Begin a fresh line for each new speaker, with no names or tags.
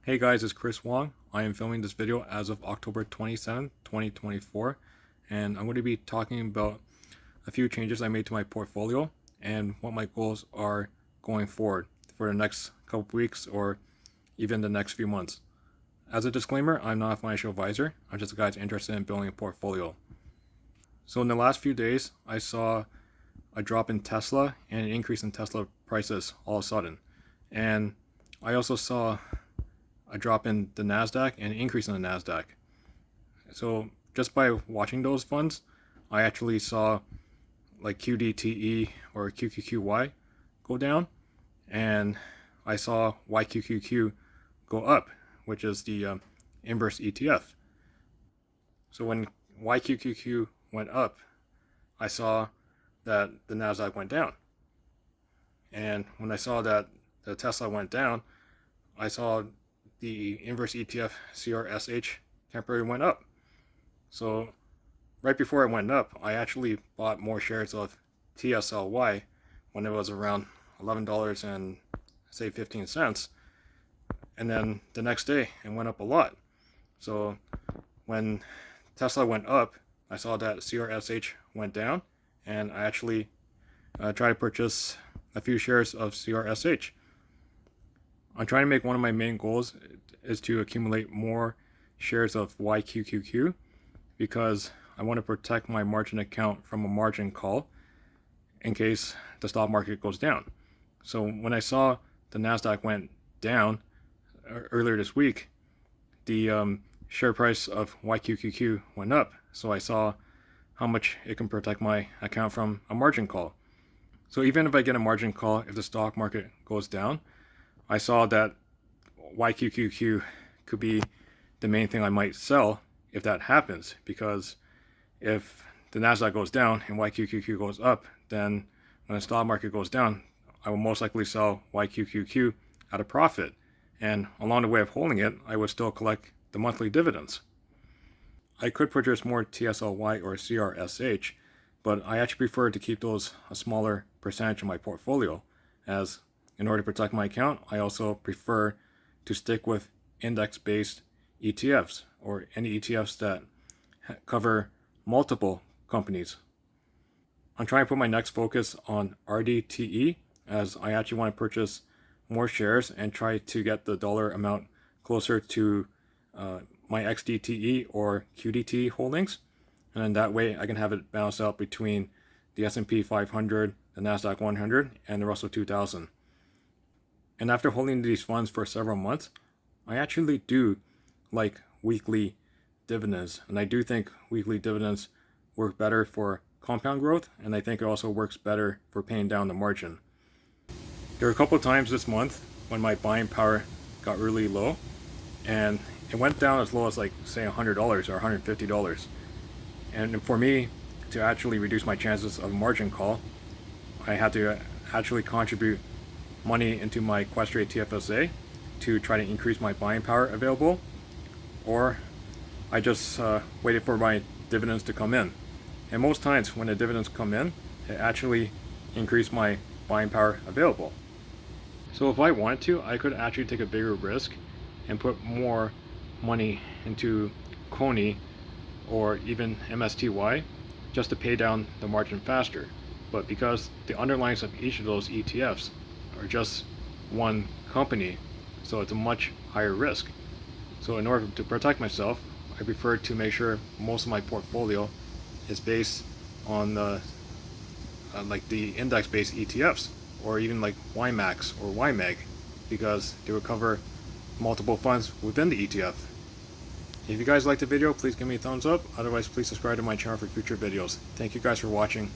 Hey guys, it's Chris Wong. I am filming this video as of October 27, 2024, and I'm going to be talking about a few changes I made to my portfolio and what my goals are going forward for the next couple weeks or even the next few months. As a disclaimer, I'm not a financial advisor. I'm just a guy that's interested in building a portfolio. So in the last few days, I saw a drop in Tesla and an increase in Tesla prices all of a sudden. And I also saw a drop in the NASDAQ and an increase in the NASDAQ. So just by watching those funds, I actually saw like QDTE or QQQY go down, and I saw YQQQ go up, which is the inverse ETF. So when YQQQ went up, I saw that the NASDAQ went down. And when I saw that the Tesla went down, I saw the inverse ETF CRSH temporarily went up. So right before it went up, I actually bought more shares of TSLY when it was around $11 and say 15 cents. And then the next day it went up a lot. So when Tesla went up, I saw that CRSH went down, and I actually tried to purchase a few shares of CRSH. I'm trying to make one of my main goals is to accumulate more shares of YQQQ because I want to protect my margin account from a margin call in case the stock market goes down. So when I saw the NASDAQ went down earlier this week, the share price of YQQQ went up. So I saw how much it can protect my account from a margin call. So even if I get a margin call, if the stock market goes down, I saw that YQQQ could be the main thing I might sell if that happens, because if the NASDAQ goes down and YQQQ goes up, then when the stock market goes down, I will most likely sell YQQQ at a profit. And along the way of holding it, I would still collect the monthly dividends. I could purchase more TSLY or CRSH, but I actually prefer to keep those a smaller percentage of my portfolio, as in order to protect my account, I also prefer to stick with index-based ETFs or any ETFs that cover multiple companies. I'm trying to put my next focus on RDTE, as I actually want to purchase more shares and try to get the dollar amount closer to my XDTE or QDTE holdings, and then that way I can have it balance out between the S&P 500, the NASDAQ 100, and the Russell 2000. And after holding these funds for several months, I actually do like weekly dividends. And I do think weekly dividends work better for compound growth, and I think it also works better for paying down the margin. There were a couple of times this month when my buying power got really low, and it went down as low as like say $100 or $150. And for me to actually reduce my chances of a margin call, I had to actually contribute money into my Questrade TFSA to try to increase my buying power available, or I just waited for my dividends to come in. And most times when the dividends come in, it actually increased my buying power available. So if I wanted to, I could actually take a bigger risk and put more money into Coney or even MSTY just to pay down the margin faster. But because the underlyings of each of those ETFs are just one company, so it's a much higher risk. So in order to protect myself, I prefer to make sure most of my portfolio is based on the like the index-based ETFs, or even like YMAX or YMEG, because they would cover multiple funds within the ETF. If you guys liked the video, please give me a thumbs up. Otherwise, please subscribe to my channel for future videos. Thank you guys for watching.